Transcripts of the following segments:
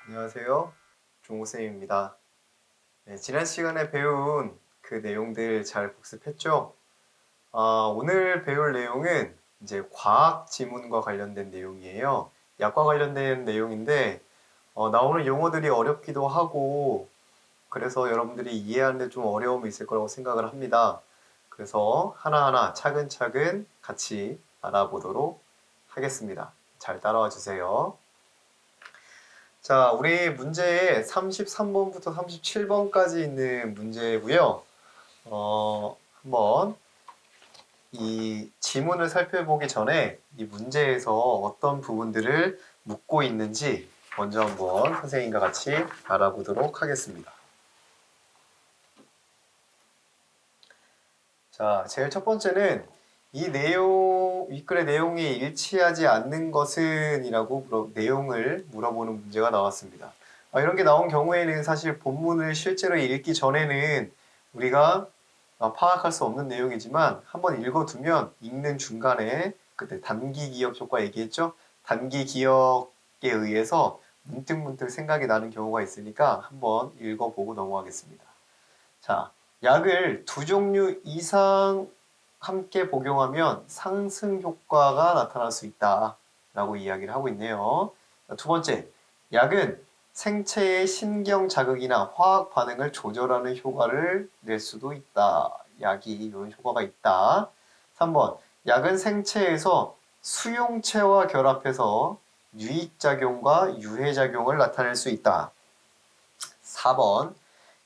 안녕하세요. 종호쌤입니다. 네, 지난 시간에 배운 그 내용들 잘 복습했죠? 오늘 배울 내용은 이제 과학 지문과 관련된 내용이에요. 약과 관련된 내용인데, 나오는 용어들이 어렵기도 하고, 그래서 여러분들이 이해하는데 좀 어려움이 있을 거라고 생각을 합니다. 그래서 하나하나 차근차근 같이 알아보도록 하겠습니다. 잘 따라와 주세요. 자, 우리 문제에 33번부터 37번까지 있는 문제고요. 한번 이 지문을 살펴보기 전에 이 문제에서 어떤 부분들을 묻고 있는지 먼저 한번 선생님과 같이 알아보도록 하겠습니다. 자, 제일 첫 번째는 이 내용, 윗글의 내용이 일치하지 않는 것은 이라고 내용을 물어보는 문제가 나왔습니다. 이런 게 나온 경우에는 사실 본문을 실제로 읽기 전에는 우리가 파악할 수 없는 내용이지만 한번 읽어두면 읽는 중간에 그때 단기 기억 효과 얘기했죠? 단기 기억에 의해서 문득문득 생각이 나는 경우가 있으니까 한번 읽어보고 넘어가겠습니다. 자, 약을 두 종류 이상 함께 복용하면 상승 효과가 나타날 수 있다라고 이야기를 하고 있네요. 두 번째, 약은 생체의 신경 자극이나 화학 반응을 조절하는 효과를 낼 수도 있다. 약이 이런 효과가 있다. 3번, 약은 생체에서 수용체와 결합해서 유익작용과 유해작용을 나타낼 수 있다. 4번,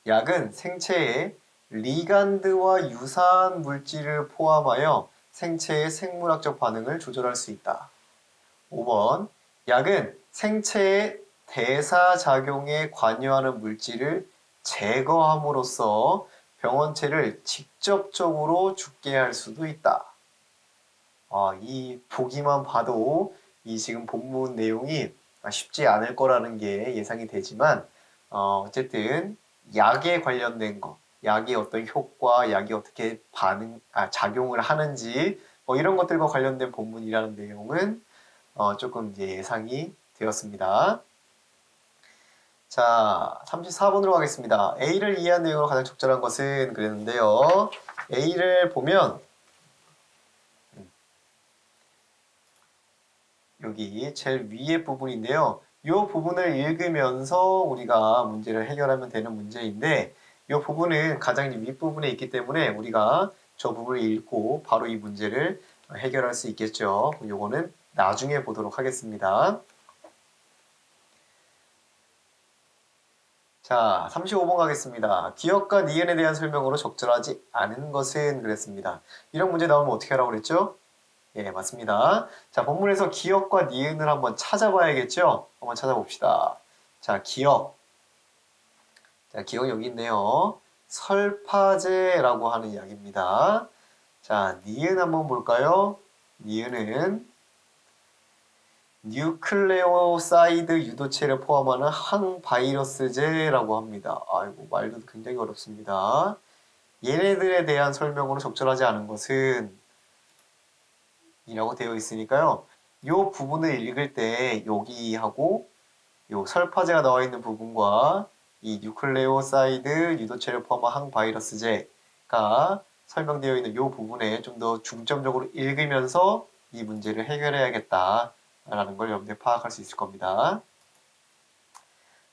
약은 생체에 리간드와 유사한 물질을 포함하여 생체의 생물학적 반응을 조절할 수 있다. 5번, 약은 생체의 대사작용에 관여하는 물질을 제거함으로써 병원체를 직접적으로 죽게 할 수도 있다. 이 보기만 봐도 이 지금 본문 내용이 쉽지 않을 거라는 게 예상이 되지만 어쨌든 약에 관련된 거, 약의 어떤 효과, 약이 어떻게 작용을 하는지 이런 것들과 관련된 본문이라는 내용은 조금 이제 예상이 되었습니다. 자, 34번으로 가겠습니다. A를 이해한 내용으로 가장 적절한 것은 그랬는데요. A를 보면 여기 제일 위에 부분인데요. 이 부분을 읽으면서 우리가 문제를 해결하면 되는 문제인데 이 부분은 가장 윗부분에 있기 때문에 우리가 저 부분을 읽고 바로 이 문제를 해결할 수 있겠죠. 이거는 나중에 보도록 하겠습니다. 자, 35번 가겠습니다. 기억과 니은에 대한 설명으로 적절하지 않은 것은 그랬습니다. 이런 문제 나오면 어떻게 하라고 그랬죠? 예, 맞습니다. 자, 본문에서 기억과 니은을 한번 찾아봐야겠죠? 한번 찾아봅시다. 자, 기억. 자, 기억이 여기 있네요. 설파제라고 하는 이야기입니다. 자, 니은 한번 볼까요? 니은은 뉴클레오사이드 유도체를 포함하는 항바이러스제라고 합니다. 아이고, 말도 굉장히 어렵습니다. 얘네들에 대한 설명으로 적절하지 않은 것은 이라고 되어 있으니까요. 이 부분을 읽을 때 여기하고 이 설파제가 나와 있는 부분과 이 뉴클레오사이드 유도체를 포함한 항바이러스제가 설명되어 있는 이 부분에 좀 더 중점적으로 읽으면서 이 문제를 해결해야겠다라는 걸 여러분들 파악할 수 있을 겁니다.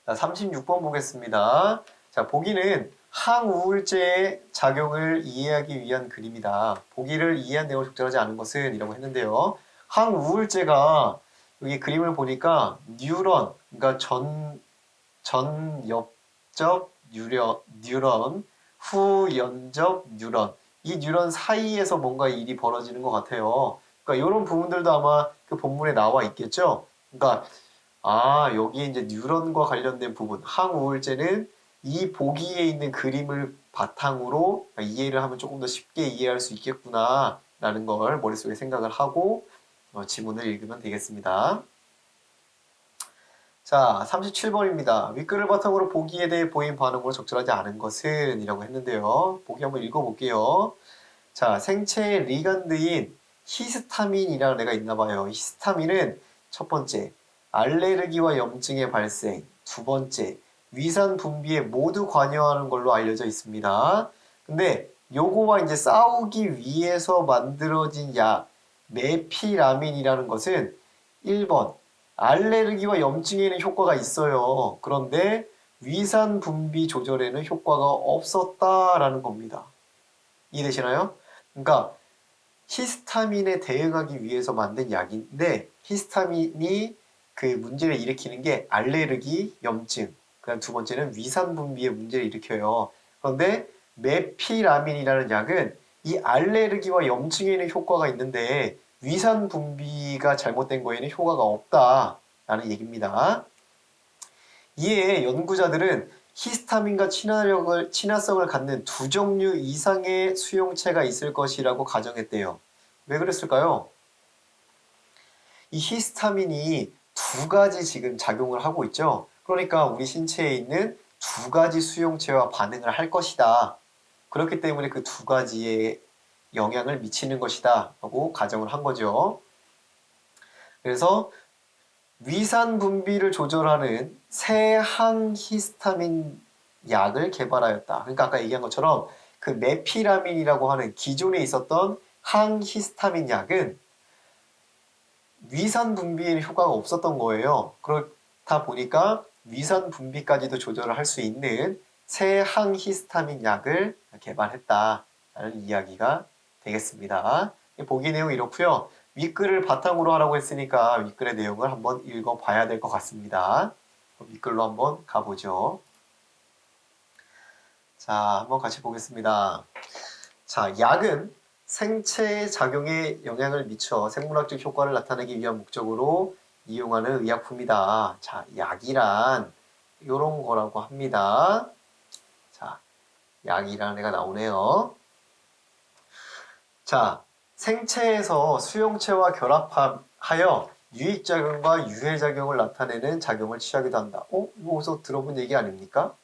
자, 36번 보겠습니다. 자, 보기는 항우울제의 작용을 이해하기 위한 그림이다. 보기를 이해한 내용을 적절하지 않은 것은 이라고 했는데요. 항우울제가 여기 그림을 보니까 뉴런, 그러니까 전엽적 뉴런, 후연적 뉴런, 이 뉴런 사이에서 뭔가 일이 벌어지는 것 같아요. 그러니까 이런 부분들도 아마 그 본문에 나와 있겠죠. 그러니까 여기에 이제 뉴런과 관련된 부분, 항우울제는 이 보기에 있는 그림을 바탕으로 이해를 하면 조금 더 쉽게 이해할 수 있겠구나 라는 걸 머릿속에 생각을 하고 지문을 읽으면 되겠습니다. 자, 37번입니다. 윗글을 바탕으로 보기에 대해 보인 반응으로 적절하지 않은 것은 이라고 했는데요. 보기 한번 읽어볼게요. 자, 생체의 리간드인 히스타민이라는 애가 있나 봐요. 히스타민은 첫 번째, 알레르기와 염증의 발생. 두 번째, 위산 분비에 모두 관여하는 걸로 알려져 있습니다. 근데 요거와 이제 싸우기 위해서 만들어진 약, 메피라민이라는 것은 1번, 알레르기와 염증에는 효과가 있어요. 그런데 위산 분비 조절에는 효과가 없었다라는 겁니다. 이해되시나요? 그러니까 히스타민에 대응하기 위해서 만든 약인데 히스타민이 그 문제를 일으키는 게 알레르기, 염증, 그다음 두 번째는 위산 분비에 문제를 일으켜요. 그런데 메피라민이라는 약은 이 알레르기와 염증에는 효과가 있는데 위산 분비가 잘못된 거에는 효과가 없다라는 얘기입니다. 이에 연구자들은 히스타민과 친화성을 갖는 두 종류 이상의 수용체가 있을 것이라고 가정했대요. 왜 그랬을까요? 이 히스타민이 두 가지 지금 작용을 하고 있죠. 그러니까 우리 신체에 있는 두 가지 수용체와 반응을 할 것이다. 그렇기 때문에 그 두 가지에 영향을 미치는 것이다 라고 가정을 한 거죠. 그래서 위산 분비를 조절하는 새 항히스타민 약을 개발하였다. 그러니까 아까 얘기한 것처럼 그 메피라민이라고 하는 기존에 있었던 항히스타민 약은 위산 분비에 효과가 없었던 거예요. 그렇다 보니까 위산 분비까지도 조절을 할 수 있는 새 항히스타민 약을 개발했다라는 이야기가 되겠습니다. 보기 내용 이렇고요. 윗글을 바탕으로 하라고 했으니까 윗글의 내용을 한번 읽어봐야 될 것 같습니다. 윗글로 한번 가보죠. 자, 한번 같이 보겠습니다. 자, 약은 생체의 작용에 영향을 미쳐 생물학적 효과를 나타내기 위한 목적으로 이용하는 의약품이다. 자, 약이란 이런 거라고 합니다. 자, 약이라는 애가 나오네요. 자, 생체에서 수용체와 결합하여 유익작용과 유해작용을 나타내는 작용을 취하기도 한다. 이거 어디서 들어본 얘기 아닙니까?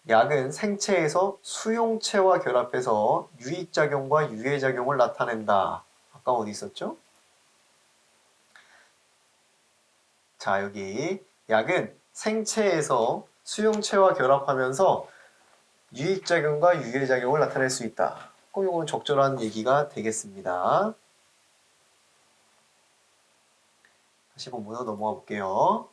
약은 생체에서 수용체와 결합해서 유익작용과 유해작용을 나타낸다. 아까 어디 있었죠? 자, 여기 약은 생체에서 수용체와 결합하면서 유익작용과 유해작용을 나타낼 수 있다. 이건 적절한 얘기가 되겠습니다. 다시 본문으로 넘어가 볼게요.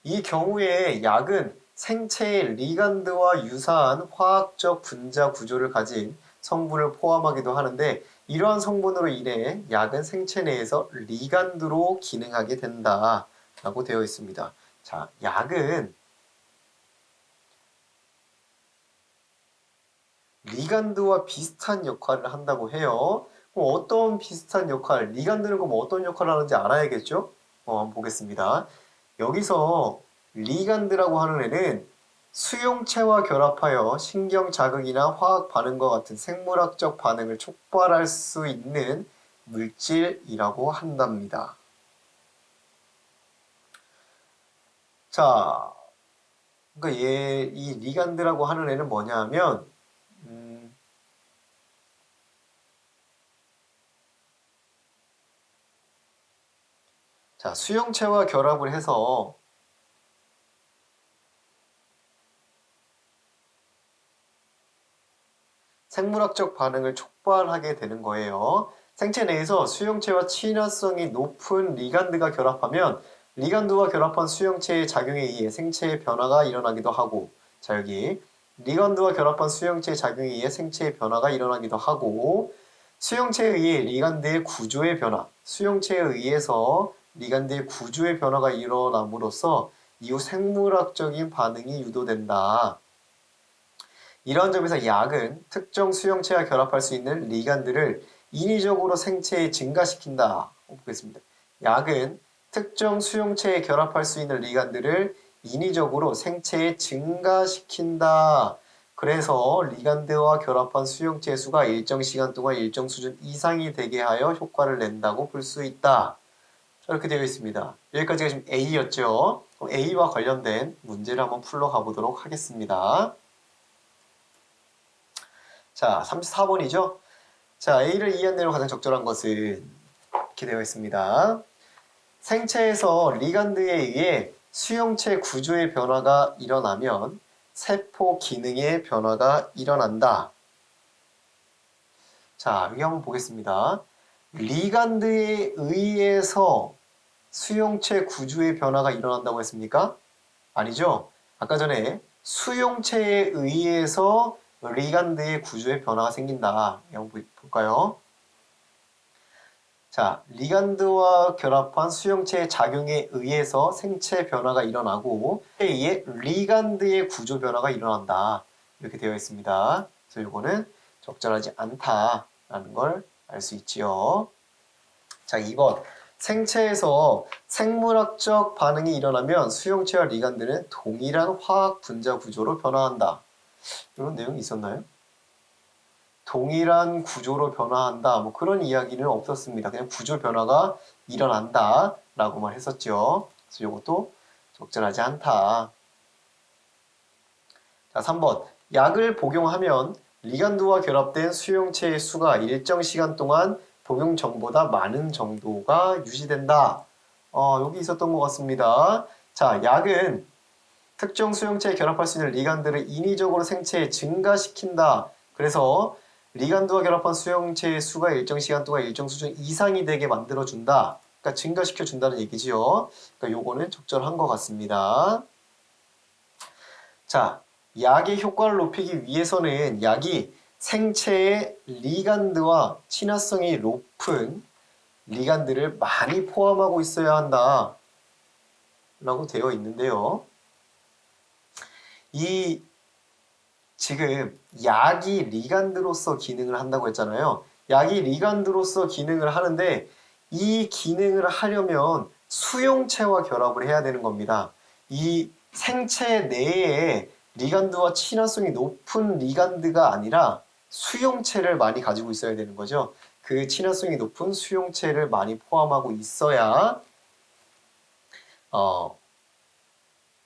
이 경우에 약은 생체의 리간드와 유사한 화학적 분자 구조를 가진 성분을 포함하기도 하는데 이러한 성분으로 인해 약은 생체 내에서 리간드로 기능하게 된다 라고 되어 있습니다. 자, 약은 리간드와 비슷한 역할을 한다고 해요. 그럼 어떤 비슷한 역할, 리간드는 그럼 어떤 역할을 하는지 알아야겠죠? 한번 보겠습니다. 여기서 리간드라고 하는 애는 수용체와 결합하여 신경 자극이나 화학 반응과 같은 생물학적 반응을 촉발할 수 있는 물질이라고 한답니다. 자, 그러니까 이 리간드라고 하는 애는 뭐냐 하면 자, 수용체와 결합을 해서 생물학적 반응을 촉발하게 되는 거예요. 생체 내에서 수용체와 친화성이 높은 리간드가 결합하면 리간드와 결합한 수용체의 작용에 의해 생체의 변화가 일어나기도 하고 자 여기 리간드와 결합한 수용체의 작용에 의해 생체의 변화가 일어나기도 하고 수용체에 의해 리간드의 구조의 변화 수용체에 의해서 리간드의 구조의 변화가 일어남으로써 이후 생물학적인 반응이 유도된다. 이러한 점에서 약은 특정 수용체와 결합할 수 있는 리간드를 인위적으로 생체에 증가시킨다. 보겠습니다. 약은 특정 수용체에 결합할 수 있는 리간드를 인위적으로 생체에 증가시킨다. 그래서 리간드와 결합한 수용체 수가 일정 시간 동안 일정 수준 이상이 되게 하여 효과를 낸다고 볼 수 있다. 이렇게 되어 있습니다. 여기까지가 지금 A였죠. A와 관련된 문제를 한번 풀러 가보도록 하겠습니다. 자, 34번이죠. 자, A를 이해한 대로 가장 적절한 것은 이렇게 되어 있습니다. 생체에서 리간드에 의해 수용체 구조의 변화가 일어나면 세포 기능의 변화가 일어난다. 자, 여기 한번 보겠습니다. 리간드에 의해서 수용체 구조의 변화가 일어난다고 했습니까? 아니죠. 아까 전에 수용체에 의해서 리간드의 구조의 변화가 생긴다. 한번 볼까요? 자, 리간드와 결합한 수용체의 작용에 의해서 생체 변화가 일어나고 그에 의해 리간드의 구조 변화가 일어난다. 이렇게 되어 있습니다. 그래서 이거는 적절하지 않다라는 걸 알 수 있지요. 자, 2번. 생체에서 생물학적 반응이 일어나면 수용체와 리간드는 동일한 화학 분자 구조로 변화한다. 이런 내용이 있었나요? 동일한 구조로 변화한다. 뭐 그런 이야기는 없었습니다. 그냥 구조 변화가 일어난다. 라고만 했었죠. 그래서 이것도 적절하지 않다. 자, 3번. 약을 복용하면 리간드와 결합된 수용체의 수가 일정 시간 동안 복용전보다 많은 정도가 유지된다. 여기 있었던 것 같습니다. 자, 약은 특정 수용체에 결합할 수 있는 리간드를 인위적으로 생체에 증가시킨다. 그래서 리간드와 결합한 수용체의 수가 일정 시간 동안 일정 수준 이상이 되게 만들어준다. 그러니까 증가시켜준다는 얘기지요. 그러니까 요거는 적절한 것 같습니다. 자, 약의 효과를 높이기 위해서는 약이 생체의 리간드와 친화성이 높은 리간드를 많이 포함하고 있어야 한다. 라고 되어 있는데요. 이 지금 약이 리간드로서 기능을 한다고 했잖아요. 약이 리간드로서 기능을 하는데 이 기능을 하려면 수용체와 결합을 해야 되는 겁니다. 이 생체 내에 리간드와 친화성이 높은 리간드가 아니라 수용체를 많이 가지고 있어야 되는 거죠. 그 친화성이 높은 수용체를 많이 포함하고 있어야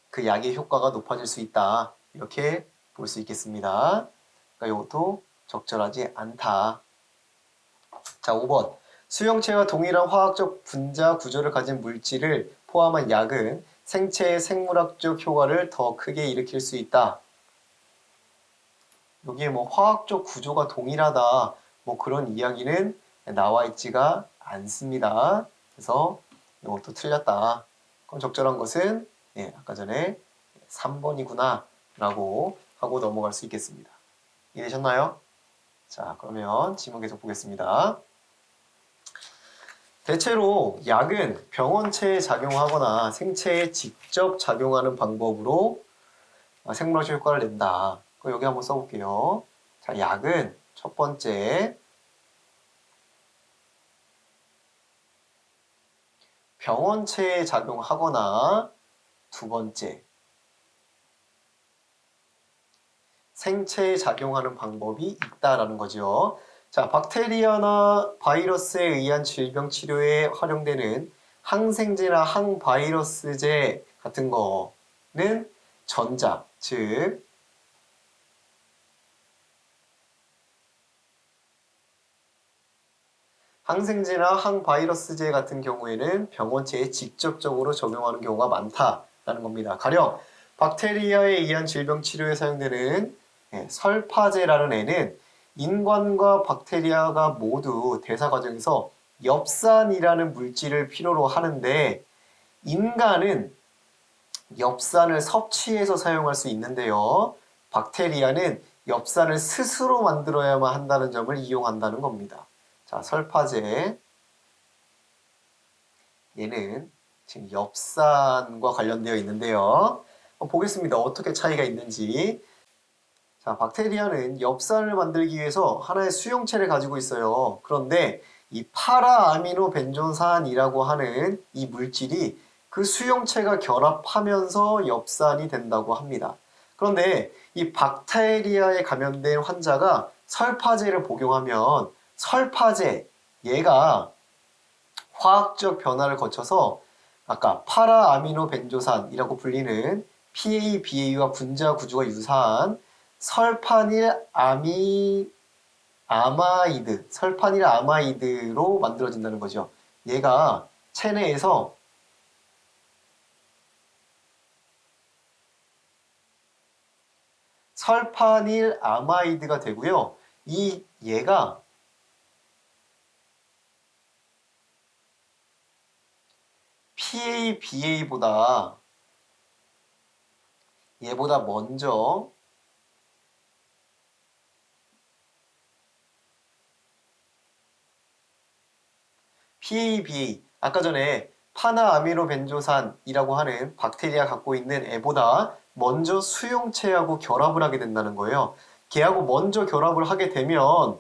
그 약의 효과가 높아질 수 있다. 이렇게 볼 수 있겠습니다. 그러니까 이것도 적절하지 않다. 자, 5번. 수용체와 동일한 화학적 분자 구조를 가진 물질을 포함한 약은 생체의 생물학적 효과를 더 크게 일으킬 수 있다. 여기에 뭐 화학적 구조가 동일하다. 뭐 그런 이야기는 나와 있지가 않습니다. 그래서 이것도 틀렸다. 그럼 적절한 것은 아까 전에 3번이구나 라고 하고 넘어갈 수 있겠습니다. 이해되셨나요? 자, 그러면 질문 계속 보겠습니다. 대체로 약은 병원체에 작용하거나 생체에 직접 작용하는 방법으로 생물학적 효과를 낸다. 그럼 여기 한번 써볼게요. 자, 약은 첫 번째 병원체에 작용하거나 두 번째 생체에 작용하는 방법이 있다라는 거죠. 자, 박테리아나 바이러스에 의한 질병 치료에 활용되는 항생제나 항바이러스제 같은 거는 전자, 즉 항생제나 항바이러스제 같은 경우에는 병원체에 직접적으로 적용하는 경우가 많다라는 겁니다. 가령 박테리아에 의한 질병 치료에 사용되는 설파제라는 애는 인간과 박테리아가 모두 대사 과정에서 엽산이라는 물질을 필요로 하는데 인간은 엽산을 섭취해서 사용할 수 있는데요. 박테리아는 엽산을 스스로 만들어야만 한다는 점을 이용한다는 겁니다. 자, 설파제. 얘는 지금 엽산과 관련되어 있는데요. 보겠습니다. 어떻게 차이가 있는지. 자, 박테리아는 엽산을 만들기 위해서 하나의 수용체를 가지고 있어요. 그런데 이 파라아미노 벤존산이라고 하는 이 물질이 그 수용체가 결합하면서 엽산이 된다고 합니다. 그런데 이 박테리아에 감염된 환자가 설파제를 복용하면 설파제, 얘가 화학적 변화를 거쳐서 아까 파라아미노 벤조산이라고 불리는 PABA와 분자 구조가 유사한 설파닐 아마이드로 만들어진다는 거죠. 얘가 체내에서 설파닐 아마이드가 되고요. 얘가 PABA보다 얘보다 먼저 PABA, 아까 전에 파나아미노벤조산이라고 하는 박테리아 갖고 있는 애보다 먼저 수용체하고 결합을 하게 된다는 거예요. 걔하고 먼저 결합을 하게 되면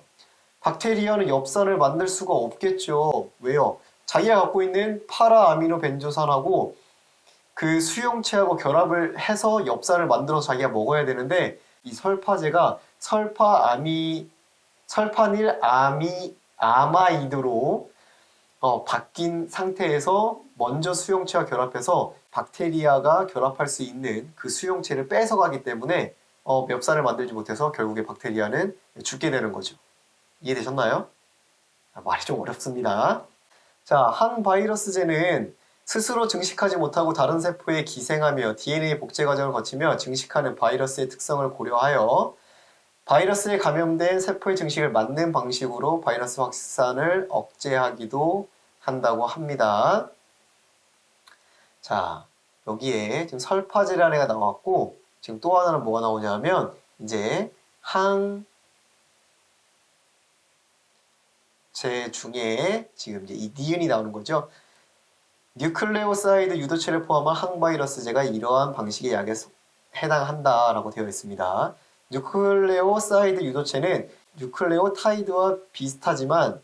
박테리아는 엽산을 만들 수가 없겠죠. 왜요? 자기가 갖고 있는 파라아미노벤조산하고 그 수용체하고 결합을 해서 엽산을 만들어서 자기가 먹어야 되는데 이 설파제가 설파닐 아마이드로 바뀐 상태에서 먼저 수용체와 결합해서 박테리아가 결합할 수 있는 그 수용체를 뺏어가기 때문에 엽산을 만들지 못해서 결국에 박테리아는 죽게 되는 거죠. 이해되셨나요? 말이 좀 어렵습니다. 자, 항바이러스제는 스스로 증식하지 못하고 다른 세포에 기생하며 DNA 복제 과정을 거치며 증식하는 바이러스의 특성을 고려하여 바이러스에 감염된 세포의 증식을 막는 방식으로 바이러스 확산을 억제하기도 한다고 합니다. 자, 여기에 지금 설파제라는 애가 나왔고 지금 또 하나는 뭐가 나오냐면 이제 항제 중에 지금 이제 이 니은이 나오는 거죠. 뉴클레오사이드 유도체를 포함한 항바이러스제가 이러한 방식의 약에 해당한다라고 되어 있습니다. 뉴클레오사이드 유도체는 뉴클레오타이드와 비슷하지만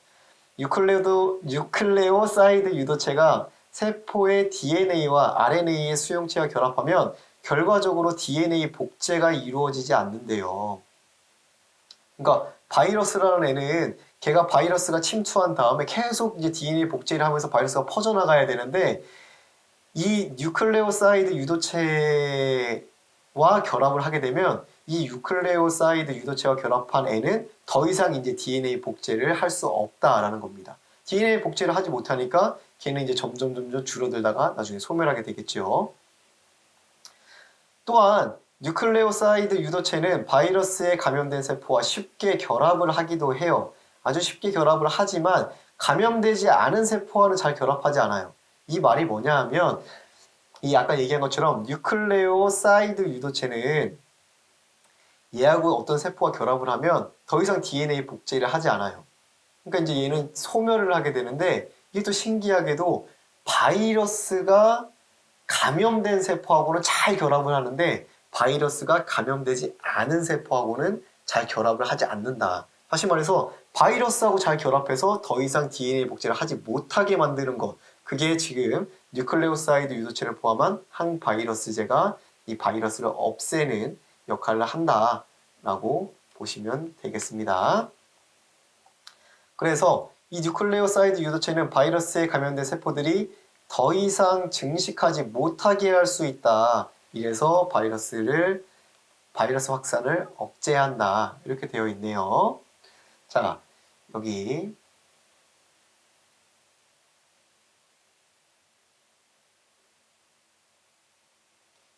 뉴클레오사이드 유도체가 세포의 DNA와 RNA의 수용체와 결합하면 결과적으로 DNA 복제가 이루어지지 않는데요. 그러니까 바이러스라는 애는 걔가 바이러스가 침투한 다음에 계속 이제 DNA 복제를 하면서 바이러스가 퍼져나가야 되는데 이 뉴클레오사이드 유도체와 결합을 하게 되면 이 뉴클레오사이드 유도체와 결합한 애는 더 이상 이제 DNA 복제를 할 수 없다라는 겁니다. DNA 복제를 하지 못하니까 걔는 이제 점점 줄어들다가 나중에 소멸하게 되겠죠. 또한 뉴클레오사이드 유도체는 바이러스에 감염된 세포와 쉽게 결합을 하기도 해요. 아주 쉽게 결합을 하지만 감염되지 않은 세포와는 잘 결합하지 않아요. 이 말이 뭐냐 하면 이 아까 얘기한 것처럼 뉴클레오사이드 유도체는 얘하고 어떤 세포와 결합을 하면 더 이상 DNA 복제를 하지 않아요. 그러니까 이제 얘는 소멸을 하게 되는데 이게 또 신기하게도 바이러스가 감염된 세포하고는 잘 결합을 하는데 바이러스가 감염되지 않은 세포하고는 잘 결합을 하지 않는다. 다시 말해서 바이러스하고 잘 결합해서 더 이상 DNA 복제를 하지 못하게 만드는 것. 그게 지금 뉴클레오사이드 유도체를 포함한 항바이러스제가 이 바이러스를 없애는 역할을 한다라고 보시면 되겠습니다. 그래서 이 뉴클레오사이드 유도체는 바이러스에 감염된 세포들이 더 이상 증식하지 못하게 할 수 있다. 이래서 바이러스 확산을 억제한다. 이렇게 되어 있네요. 자, 여기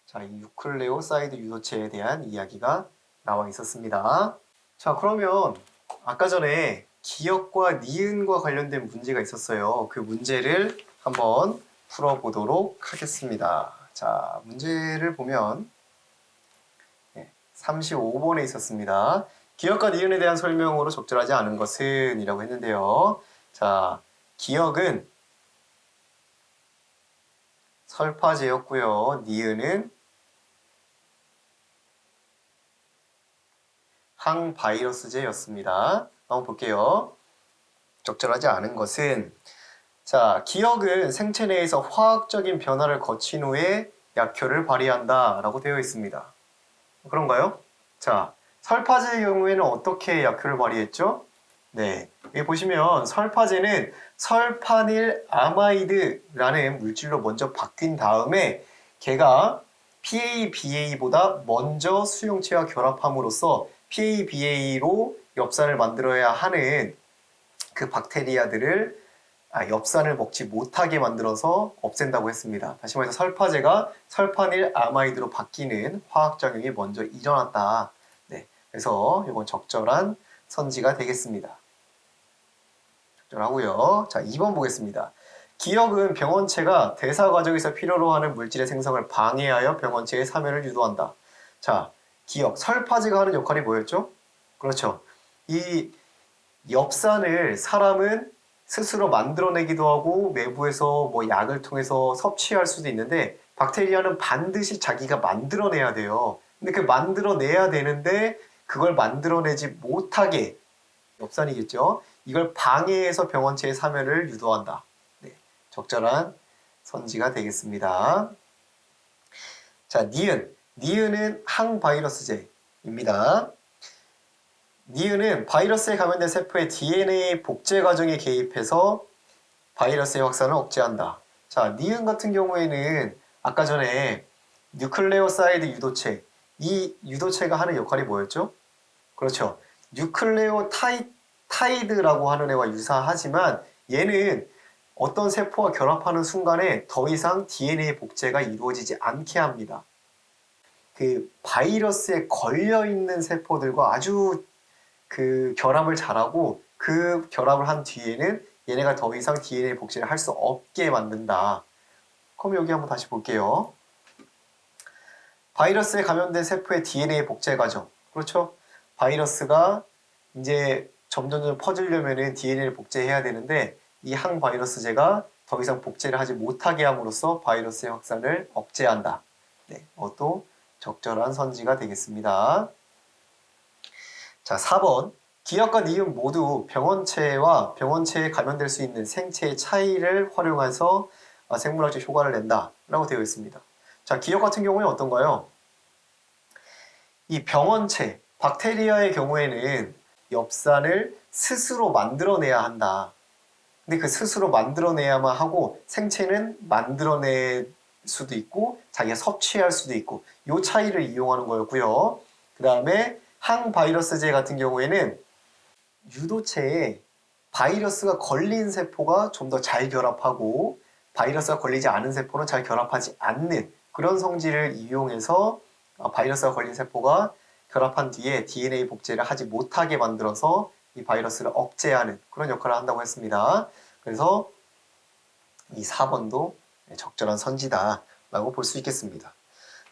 자, 이 뉴클레오사이드 유도체에 대한 이야기가 나와 있었습니다. 자, 그러면 아까 전에 기억과 니은과 관련된 문제가 있었어요. 그 문제를 한번 풀어보도록 하겠습니다. 자, 문제를 보면 35번에 있었습니다. 기억과 니은에 대한 설명으로 적절하지 않은 것은 이라고 했는데요. 자, 기억은 설파제였고요. 니은은 항바이러스제였습니다. 한번 볼게요. 적절하지 않은 것은 자, 기억은 생체 내에서 화학적인 변화를 거친 후에 약효를 발휘한다 라고 되어 있습니다. 그런가요? 자, 설파제의 경우에는 어떻게 약효를 발휘했죠? 네, 여기 보시면 설파제는 설파닐 아마이드라는 물질로 먼저 바뀐 다음에 걔가 PABA보다 먼저 수용체와 결합함으로써 PABA로 엽산을 만들어야 하는 그 박테리아들을 엽산을 먹지 못하게 만들어서 없앤다고 했습니다. 다시 말해서 설파제가 설파닐 아마이드로 바뀌는 화학작용이 먼저 일어났다 그래서 이건 적절한 선지가 되겠습니다. 적절하고요. 자, 2번 보겠습니다. 기역은 병원체가 대사 과정에서 필요로 하는 물질의 생성을 방해하여 병원체의 사멸을 유도한다. 자, 기역, 설파제가 하는 역할이 뭐였죠? 그렇죠. 이 엽산을 사람은 스스로 만들어내기도 하고 외부에서 뭐 약을 통해서 섭취할 수도 있는데 박테리아는 반드시 자기가 만들어내야 돼요. 근데 그 만들어내야 되는데 그걸 만들어내지 못하게 엽산이겠죠. 이걸 방해해서 병원체의 사멸을 유도한다. 네, 적절한 선지가 되겠습니다. 자, 니은. 니은은 항바이러스제입니다. 니은은 바이러스에 감염된 세포의 DNA 복제 과정에 개입해서 바이러스의 확산을 억제한다. 자, 니은 같은 경우에는 아까 전에 뉴클레오사이드 유도체, 이 유도체가 하는 역할이 뭐였죠? 그렇죠. 뉴클레오타이드라고 하는 애와 유사하지만 얘는 어떤 세포와 결합하는 순간에 더 이상 DNA 복제가 이루어지지 않게 합니다. 그 바이러스에 걸려있는 세포들과 아주 그 결합을 잘하고 그 결합을 한 뒤에는 얘네가 더 이상 DNA 복제를 할 수 없게 만든다. 그럼 여기 한번 다시 볼게요. 바이러스에 감염된 세포의 DNA 복제 과정. 그렇죠? 바이러스가 이제 점점 퍼지려면 DNA를 복제해야 되는데 이 항바이러스제가 더 이상 복제를 하지 못하게 함으로써 바이러스의 확산을 억제한다. 네, 이것도 적절한 선지가 되겠습니다. 자, 4번. 기역과 니은 모두 병원체와 병원체에 감염될 수 있는 생체의 차이를 활용해서 생물학적 효과를 낸다 라고 되어 있습니다. 자, 기역 같은 경우에 어떤가요? 이 병원체, 박테리아의 경우에는 엽산을 스스로 만들어내야 한다. 근데 그 스스로 만들어내야만 하고 생체는 만들어낼 수도 있고 자기가 섭취할 수도 있고 이 차이를 이용하는 거였고요. 그 다음에 항바이러스제 같은 경우에는 유도체에 바이러스가 걸린 세포가 좀 더 잘 결합하고 바이러스가 걸리지 않은 세포는 잘 결합하지 않는 그런 성질을 이용해서 바이러스가 걸린 세포가 결합한 뒤에 DNA 복제를 하지 못하게 만들어서 이 바이러스를 억제하는 그런 역할을 한다고 했습니다. 그래서 이 4번도 적절한 선지다 라고 볼 수 있겠습니다.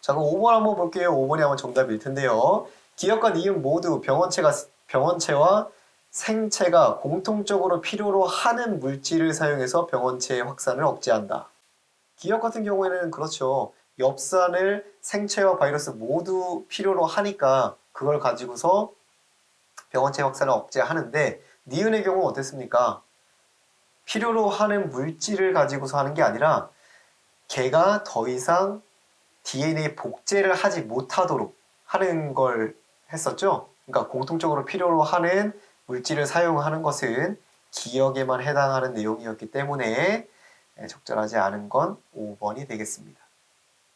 자, 그럼 5번 한번 볼게요. 5번이 아마 정답일 텐데요. 기역과 니은 모두 병원체와 생체가 공통적으로 필요로 하는 물질을 사용해서 병원체의 확산을 억제한다. 기역 같은 경우에는 그렇죠. 엽산을 생체와 바이러스 모두 필요로 하니까 그걸 가지고서 병원체 확산을 억제하는데 니은의 경우는 어땠습니까? 필요로 하는 물질을 가지고서 하는 게 아니라 걔가 더 이상 DNA 복제를 하지 못하도록 하는 걸 했었죠. 그러니까 공통적으로 필요로 하는 물질을 사용하는 것은 기역에만 해당하는 내용이었기 때문에 적절하지 않은 건 5번이 되겠습니다.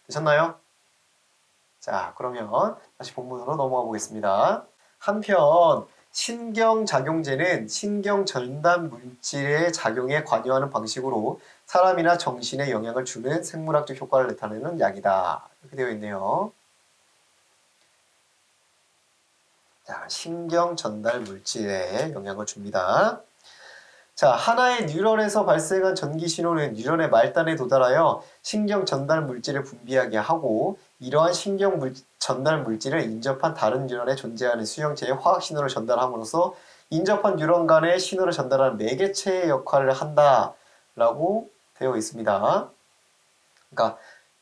되셨나요? 자, 그러면 다시 본문으로 넘어가 보겠습니다. 한편 신경작용제는 신경전달 물질의 작용에 관여하는 방식으로 사람이나 정신에 영향을 주는 생물학적 효과를 나타내는 약이다. 이렇게 되어 있네요. 자, 신경전달 물질에 영향을 줍니다. 자, 하나의 뉴런에서 발생한 전기 신호는 뉴런의 말단에 도달하여 신경 전달 물질을 분비하게 하고 이러한 신경 전달 물질을 인접한 다른 뉴런에 존재하는 수용체에 화학 신호를 전달함으로써 인접한 뉴런 간의 신호를 전달하는 매개체의 역할을 한다라고 되어 있습니다. 그러니까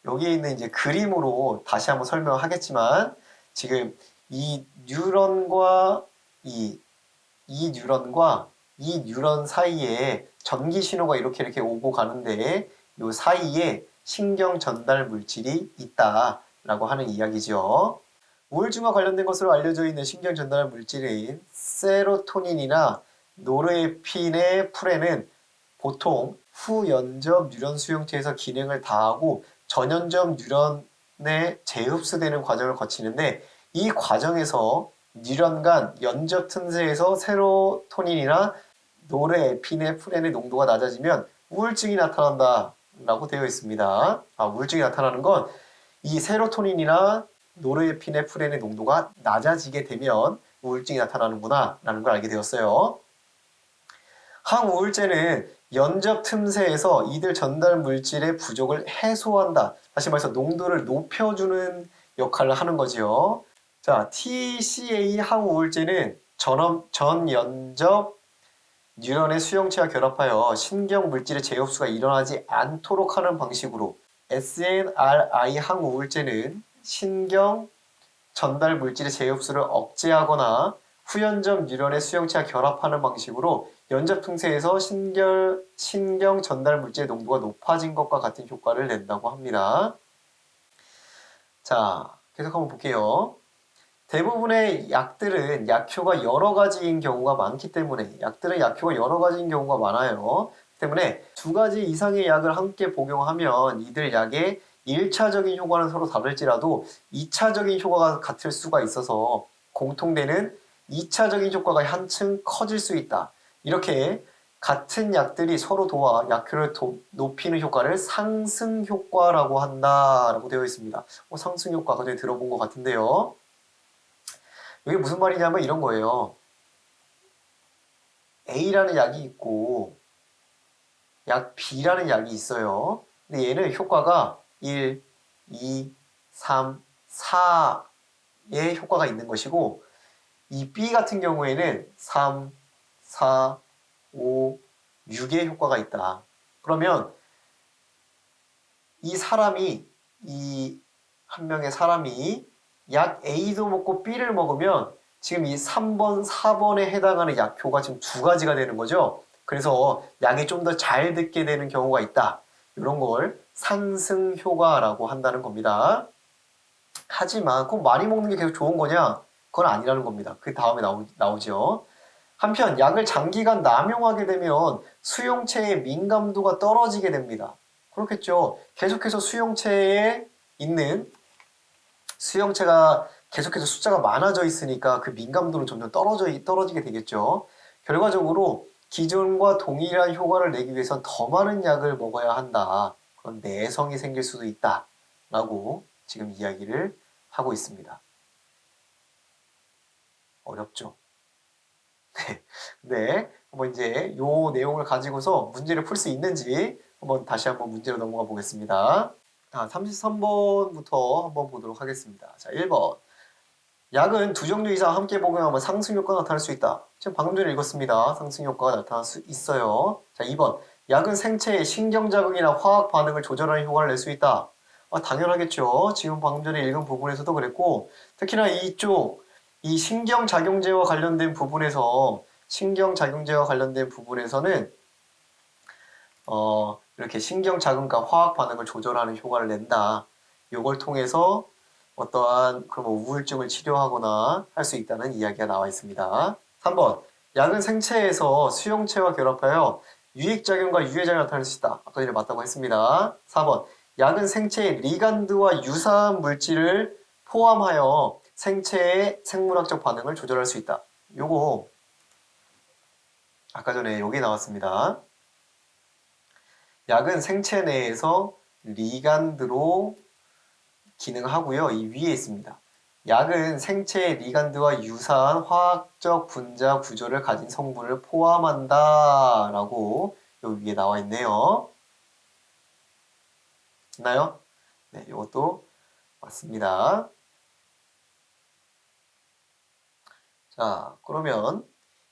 여기에 있는 이제 그림으로 다시 한번 설명하겠지만 지금 이 뉴런과 이 뉴런 사이에 전기 신호가 이렇게 오고 가는데 이 사이에 신경 전달 물질이 있다라고 하는 이야기죠. 우울증과 관련된 것으로 알려져 있는 신경 전달 물질인 세로토닌이나 노르에피네프렌은 보통 후연접 뉴런 수용체에서 기능을 다하고 전연접 뉴런에 재흡수되는 과정을 거치는데 이 과정에서 뉴런 간 연접 틈새에서 세로토닌이나 노르에피네프렌의 농도가 낮아지면 우울증이 나타난다 라고 되어 있습니다. 우울증이 나타나는 건 이 세로토닌이나 노르에피네프린의 농도가 낮아지게 되면 우울증이 나타나는구나 라는 걸 알게 되었어요. 항우울제는 연접 틈새에서 이들 전달 물질의 부족을 해소한다. 다시 말해서 농도를 높여주는 역할을 하는 거지요. 자, TCA 항우울제는 전연접 뉴런의 수용체와 결합하여 신경 물질의 재흡수가 일어나지 않도록 하는 방식으로 SNRI 항우울제는 신경 전달 물질의 재흡수를 억제하거나 후연접 뉴런의 수용체와 결합하는 방식으로 연접 틈새에서 신경 전달 물질의 농도가 높아진 것과 같은 효과를 낸다고 합니다. 자, 계속 한번 볼게요. 대부분의 약들은 약효가 여러 가지인 경우가 많기 때문에 약들은 약효가 여러 가지인 경우가 많아요. 때문에 두 가지 이상의 약을 함께 복용하면 이들 약의 1차적인 효과는 서로 다를지라도 2차적인 효과가 같을 수가 있어서 공통되는 2차적인 효과가 한층 커질 수 있다. 이렇게 같은 약들이 서로 도와 약효를 높이는 효과를 상승 효과라고 한다라고 되어 있습니다. 상승 효과 그전에 들어본 것 같은데요. 이게 무슨 말이냐면 이런 거예요. A라는 약이 있고 약 B라는 약이 있어요. 근데 얘는 효과가 1, 2, 3, 4의 효과가 있는 것이고 이 B 같은 경우에는 3, 4, 5, 6의 효과가 있다. 그러면 이 한 명의 사람이 약 A도 먹고 B를 먹으면 지금 이 3번, 4번에 해당하는 약효가 지금 두 가지가 되는 거죠. 그래서 약이 좀 더 잘 듣게 되는 경우가 있다. 이런 걸 상승 효과라고 한다는 겁니다. 하지만 꼭 많이 먹는 게 계속 좋은 거냐? 그건 아니라는 겁니다. 그 다음에 나오죠. 한편 약을 장기간 남용하게 되면 수용체의 민감도가 떨어지게 됩니다. 그렇겠죠. 계속해서 수용체에 있는 수용체가 계속해서 숫자가 많아져 있으니까 그 민감도는 점점 떨어지게 되겠죠. 결과적으로 기존과 동일한 효과를 내기 위해선 더 많은 약을 먹어야 한다. 그런 내성이 생길 수도 있다. 라고 지금 이야기를 하고 있습니다. 어렵죠. 네. 한번 이제 요 내용을 가지고서 문제를 풀 수 있는지 다시 한번 문제로 넘어가 보겠습니다. 자, 33번부터 한번 보도록 하겠습니다. 자, 1번. 약은 두 종류 이상 함께 복용하면 상승 효과가 나타날 수 있다. 지금 방금 전에 읽었습니다. 상승 효과가 나타날 수 있어요. 자, 2번. 약은 생체의 신경자극이나 화학 반응을 조절하는 효과를 낼 수 있다. 당연하겠죠. 지금 방금 전에 읽은 부분에서도 그랬고, 특히나 이 신경작용제와 관련된 부분에서는, 이렇게 신경자극과 화학 반응을 조절하는 효과를 낸다. 이걸 통해서 어떠한 우울증을 치료하거나 할 수 있다는 이야기가 나와 있습니다. 3번. 약은 생체에서 수용체와 결합하여 유익작용과 유해작용을 나타낼 수 있다. 아까 전에 맞다고 했습니다. 4번. 약은 생체의 리간드와 유사한 물질을 포함하여 생체의 생물학적 반응을 조절할 수 있다. 요거 아까 전에 여기 나왔습니다. 약은 생체 내에서 리간드로 기능하고요. 이 위에 있습니다. 약은 생체의 리간드와 유사한 화학적 분자 구조를 가진 성분을 포함한다 라고 여기 위에 나와 있네요. 있나요? 네, 이것도 맞습니다. 자, 그러면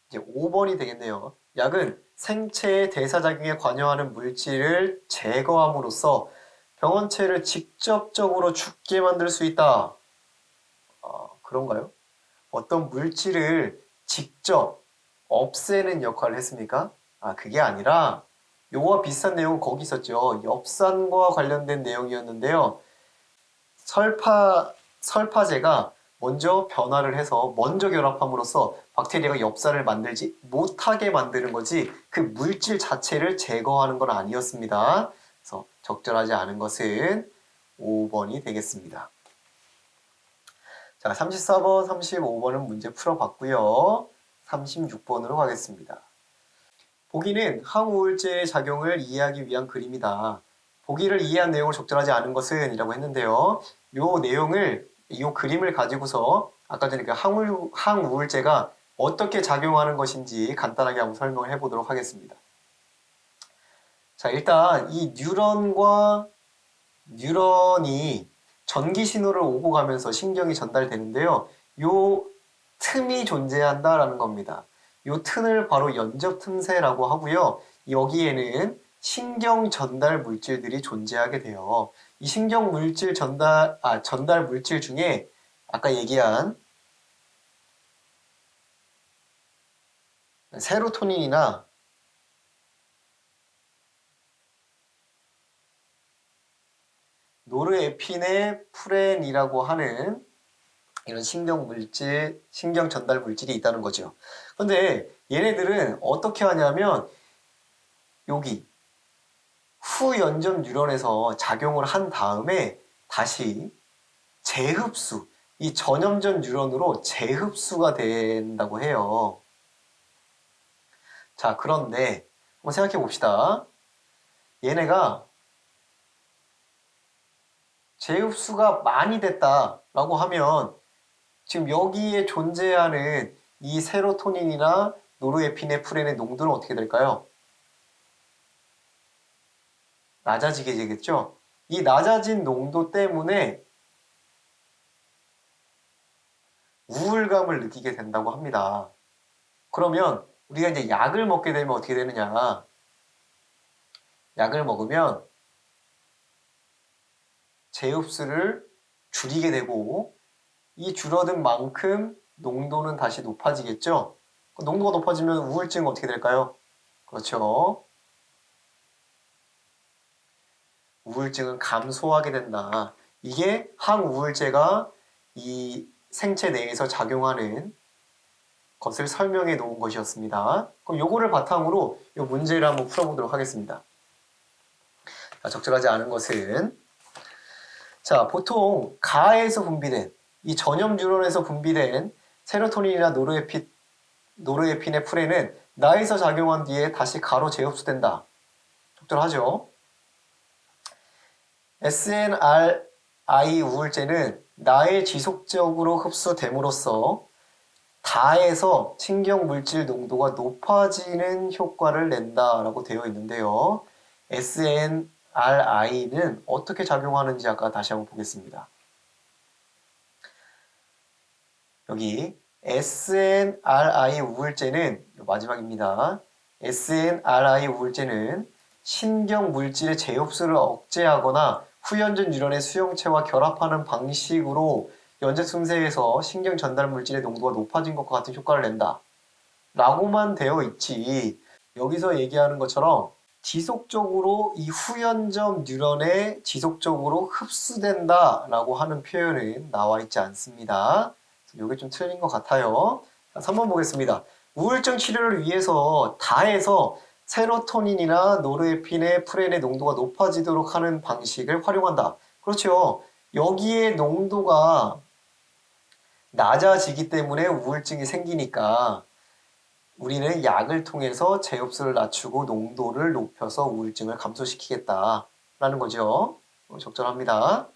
이제 5번이 되겠네요. 약은 생체의 대사작용에 관여하는 물질을 제거함으로써 병원체를 직접적으로 죽게 만들 수 있다. 그런가요? 어떤 물질을 직접 없애는 역할을 했습니까? 그게 아니라 요거와 비슷한 내용은 거기 있었죠. 엽산과 관련된 내용이었는데요. 설파제가 먼저 변화를 해서 먼저 결합함으로써 박테리아가 엽산을 만들지 못하게 만드는 거지 그 물질 자체를 제거하는 건 아니었습니다. 그래서 적절하지 않은 것은 5번이 되겠습니다. 자, 34번, 35번은 문제 풀어봤고요. 36번으로 가겠습니다. 보기는 항우울제의 작용을 이해하기 위한 그림이다. 보기를 이해한 내용을 적절하지 않은 것은 이라고 했는데요. 이 내용을 이 그림을 가지고서 아까 전에 그 항우울제가 어떻게 작용하는 것인지 간단하게 한번 설명을 해보도록 하겠습니다. 자, 일단 이 뉴런이 전기 신호를 오고 가면서 신경이 전달되는데요. 요 틈이 존재한다라는 겁니다. 요 틈을 바로 연접 틈새라고 하고요. 여기에는 신경 전달 물질들이 존재하게 돼요. 이 신경 물질 전달 물질 중에 아까 얘기한 세로토닌이나 노르에피네프렌이라고 하는 이런 신경 물질, 신경 전달 물질이 있다는 거죠. 근데 얘네들은 어떻게 하냐면 여기 후연접 뉴런에서 작용을 한 다음에 다시 재흡수, 이 전염전 뉴런으로 재흡수가 된다고 해요. 자, 그런데 한번 생각해 봅시다. 얘네가 재흡수가 많이 됐다라고 하면 지금 여기에 존재하는 이 세로토닌이나 노르에피네프렌의 농도는 어떻게 될까요? 낮아지게 되겠죠? 이 낮아진 농도 때문에 우울감을 느끼게 된다고 합니다. 그러면 우리가 이제 약을 먹게 되면 어떻게 되느냐? 약을 먹으면 재흡수를 줄이게 되고 이 줄어든 만큼 농도는 다시 높아지겠죠? 농도가 높아지면 우울증은 어떻게 될까요? 그렇죠. 우울증은 감소하게 된다. 이게 항우울제가 이 생체 내에서 작용하는 것을 설명해 놓은 것이었습니다. 그럼 요거를 바탕으로 이 문제를 한번 풀어보도록 하겠습니다. 자, 적절하지 않은 것은 자, 보통 가에서 분비된 이 전염 뉴런에서 분비된 세로토닌이나 노르에피네프렌은 나에서 작용한 뒤에 다시 가로 재흡수된다. 적절하죠? SNRI 우울제는 나에 지속적으로 흡수됨으로써 다에서 신경 물질 농도가 높아지는 효과를 낸다라고 되어 있는데요. SNRI는 어떻게 작용하는지 아까 다시 한번 보겠습니다. 여기 SNRI 우울제는 마지막입니다. SNRI 우울제는 신경 물질의 재흡수를 억제하거나 후연전 뉴런의 수용체와 결합하는 방식으로 연제 틈새에서 신경 전달 물질의 농도가 높아진 것과 같은 효과를 낸다. 라고만 되어 있지 여기서 얘기하는 것처럼 지속적으로 이 후연점 뉴런에 지속적으로 흡수된다 라고 하는 표현은 나와 있지 않습니다. 이게 좀 틀린 것 같아요. 3번 보겠습니다. 우울증 치료를 위해서 다에서 세로토닌이나 노르에피네프렌의 농도가 높아지도록 하는 방식을 활용한다. 그렇죠. 여기에 농도가 낮아지기 때문에 우울증이 생기니까 우리는 약을 통해서 재흡수를 낮추고 농도를 높여서 우울증을 감소시키겠다라는 거죠. 적절합니다.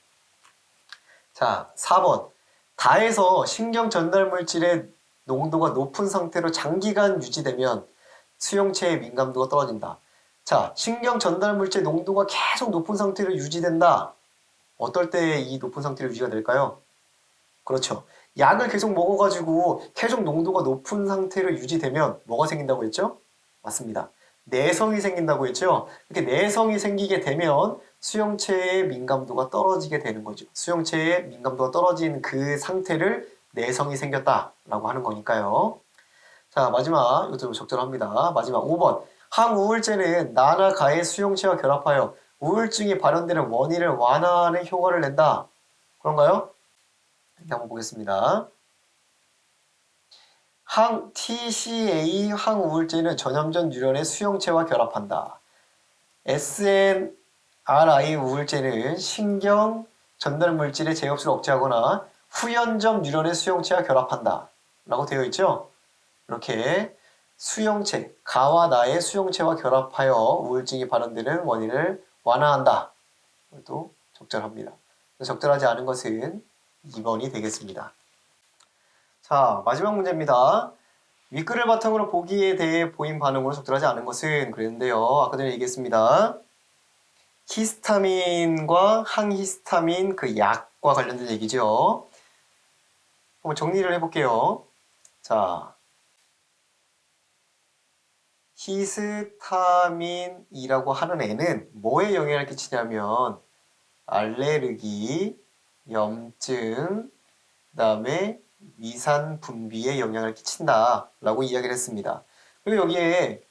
자, 4번. 다에서 신경 전달 물질의 농도가 높은 상태로 장기간 유지되면 수용체의 민감도가 떨어진다. 자, 신경 전달 물질 농도가 계속 높은 상태로 유지된다. 어떨 때 이 높은 상태로 유지가 될까요? 그렇죠. 약을 계속 먹어가지고 계속 농도가 높은 상태로 유지되면 뭐가 생긴다고 했죠? 맞습니다. 내성이 생긴다고 했죠? 이렇게 내성이 생기게 되면 수용체의 민감도가 떨어지게 되는 거죠. 수용체의 민감도가 떨어진 그 상태를 내성이 생겼다라고 하는 거니까요. 자, 마지막, 이것도 적절합니다. 마지막 5번. 항우울제는 나나 가의 수용체와 결합하여 우울증이 발현되는 원인을 완화하는 효과를 낸다. 그런가요? 한번 보겠습니다. TCA 항우울제는 전염전 뉴런의 수용체와 결합한다. SNRI 우울제는 신경 전달 물질의 재흡수를 억제하거나 후연점 뉴런의 수용체와 결합한다. 라고 되어 있죠? 이렇게 수용체, 가와 나의 수용체와 결합하여 우울증이 발현되는 원인을 완화한다. 이것도 적절합니다. 적절하지 않은 것은 2번이 되겠습니다. 자, 마지막 문제입니다. 윗글을 바탕으로 보기에 대해 보인 반응으로 적절하지 않은 것은 그랬는데요. 아까 전에 얘기했습니다. 히스타민과 항히스타민 그 약과 관련된 얘기죠. 한번 정리를 해볼게요. 자, 히스타민이라고 하는 애는 뭐에 영향을 끼치냐면 알레르기, 염증, 그 다음에 위산 분비에 영향을 끼친다 라고 이야기를 했습니다. 그리고 여기에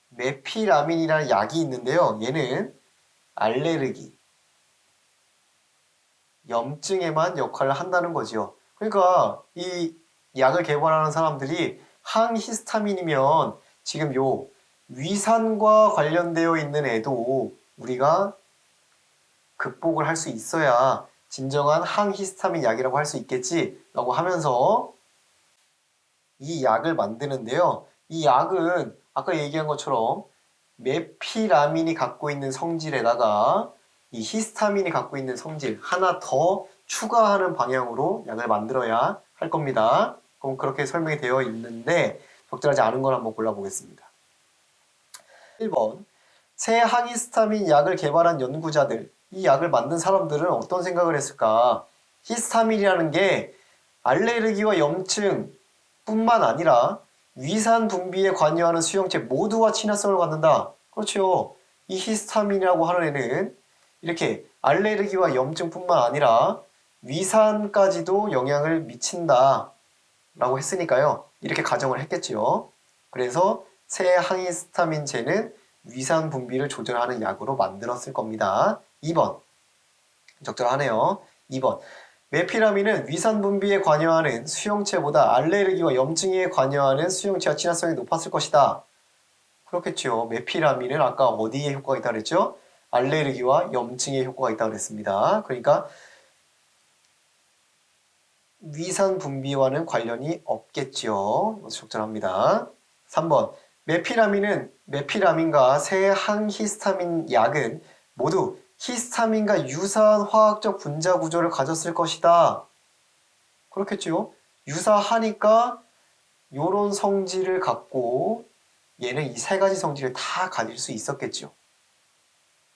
메피라민이라는 약이 있는데요. 얘는 알레르기, 염증에만 역할을 한다는 거죠. 그러니까 이 약을 개발하는 사람들이 항히스타민이면 지금 요 위산과 관련되어 있는 애도 우리가 극복을 할 수 있어야 진정한 항히스타민 약이라고 할 수 있겠지 라고 하면서 이 약을 만드는데요. 이 약은 아까 얘기한 것처럼 메피라민이 갖고 있는 성질에다가 이 히스타민이 갖고 있는 성질 하나 더 추가하는 방향으로 약을 만들어야 할 겁니다. 그럼 그렇게 설명이 되어 있는데 적절하지 않은 걸 한번 골라보겠습니다. 1번 새 항히스타민 약을 개발한 연구자들, 이 약을 만든 사람들은 어떤 생각을 했을까? 히스타민이라는 게 알레르기와 염증 뿐만 아니라 위산 분비에 관여하는 수용체 모두와 친화성을 갖는다. 그렇죠. 이 히스타민이라고 하는 애는 이렇게 알레르기와 염증뿐만 아니라 위산까지도 영향을 미친다 라고 했으니까요. 이렇게 가정을 했겠지요. 그래서 새 항히스타민제는 위산 분비를 조절하는 약으로 만들었을 겁니다. 2번 적절하네요. 2번 메피라민은 위산 분비에 관여하는 수용체보다 알레르기와 염증에 관여하는 수용체와 친화성이 높았을 것이다. 그렇겠죠. 메피라민은 아까 어디에 효과가 있다고 그랬죠? 알레르기와 염증에 효과가 있다고 그랬습니다. 그러니까 위산 분비와는 관련이 없겠죠. 이것이 적절합니다. 3번 메피라민과 새 항히스타민 약은 모두 히스타민과 유사한 화학적 분자 구조를 가졌을 것이다. 그렇겠죠. 유사하니까 이런 성질을 갖고 얘는 이 세 가지 성질을 다 가질 수 있었겠죠.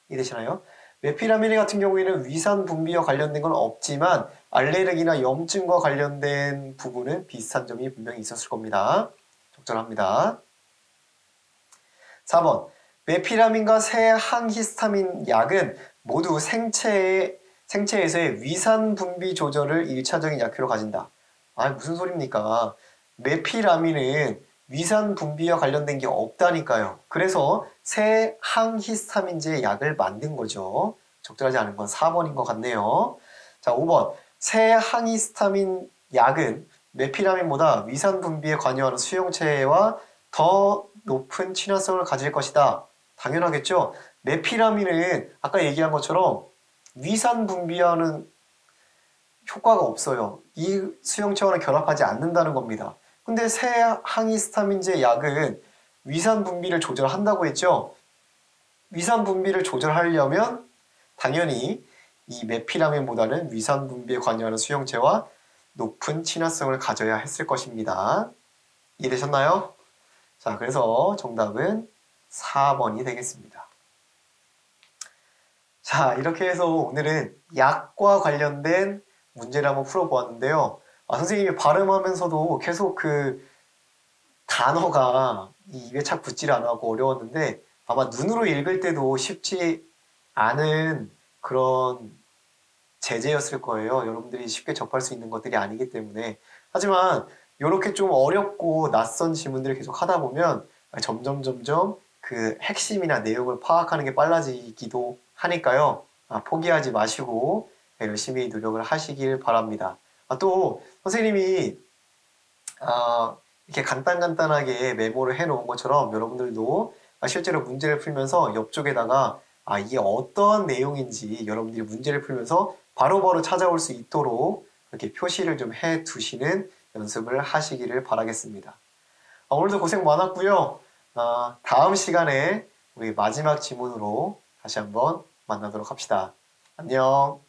이해되시나요? 메피라민 같은 경우에는 위산 분비와 관련된 건 없지만 알레르기나 염증과 관련된 부분은 비슷한 점이 분명히 있었을 겁니다. 적절합니다. 4번 메피라민과 새 항히스타민 약은 모두 생체에서의 위산 분비 조절을 1차적인 약효로 가진다. 아, 무슨 소리입니까? 메피라민은 위산 분비와 관련된 게 없다니까요. 그래서 새 항히스타민제 약을 만든 거죠. 적절하지 않은 건 4번인 것 같네요. 자, 5번 새 항히스타민 약은 메피라민보다 위산 분비에 관여하는 수용체와 더 높은 친화성을 가질 것이다. 당연하겠죠. 메피라민은 아까 얘기한 것처럼 위산 분비하는 효과가 없어요. 이 수용체와는 결합하지 않는다는 겁니다. 근데 새 항히스타민제 약은 위산 분비를 조절한다고 했죠. 위산 분비를 조절하려면 당연히 이 메피라민보다는 위산 분비에 관여하는 수용체와 높은 친화성을 가져야 했을 것입니다. 이해되셨나요? 자, 그래서 정답은 4번이 되겠습니다. 자, 이렇게 해서 오늘은 약과 관련된 문제를 한번 풀어보았는데요. 선생님이 발음하면서도 계속 그 단어가 이 입에 착 붙질 않아고 어려웠는데 아마 눈으로 읽을 때도 쉽지 않은 그런 제재였을 거예요. 여러분들이 쉽게 접할 수 있는 것들이 아니기 때문에. 하지만 이렇게 좀 어렵고 낯선 지문들을 계속 하다 보면 점점 그 핵심이나 내용을 파악하는 게 빨라지기도 하니까요. 포기하지 마시고 열심히 노력을 하시길 바랍니다. 또 선생님이 이렇게 간단하게 메모를 해놓은 것처럼 여러분들도 실제로 문제를 풀면서 옆쪽에다가 이게 어떠한 내용인지 여러분들이 문제를 풀면서 바로바로 찾아올 수 있도록 이렇게 표시를 좀 해 두시는 연습을 하시기를 바라겠습니다. 오늘도 고생 많았고요. 다음 시간에 우리 마지막 지문으로 다시 한번 만나도록 합시다. 안녕.